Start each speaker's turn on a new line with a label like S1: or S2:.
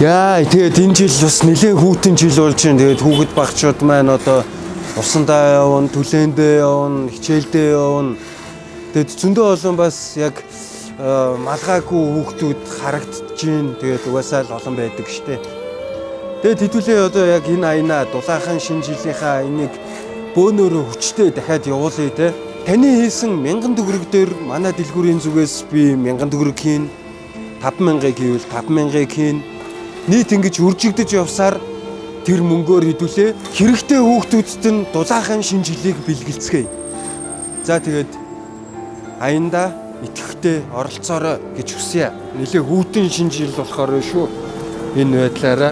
S1: Яа, тэгээд энэ жил бас нэлээд хүүтэн жил болж байна. Тэгээд хүүхэд багчууд маань одоо усандаа явна, түлээндээ явна, хичээлдээ явна. Тэгээд зөндөө олон бас яг малгаагүй хүүхдүүд харагдаж байна. Тэгээд угаасаа л олон байдаг штэ. Тэгээд хэдүүлээ одоо яг энэ аянаа дулаахан шинэ жилийнхаа энийг бөөнөрөө хүчтэй дахиад явуулъя те. Таны хийсэн 1000 төгрөг дээр манай дэлгүүрийн зүгээс би 1000 төгрөг хийн, 5000-ыг хийвэл 5000-ыг хийн. Нийт ингэж үржигдэж явсаар тэр мөнгөөр хэдүүлээ хэрэгтэй хүүхдүүдэд нь дулаахан шинэ жилийг бэлгэлцгээе. За тэгээд аянда итгэвтэй оролцоорой гэж хүсье. Нэлээ хүүтэн шинэ жил болохоор шүү. Энэ байдлаараа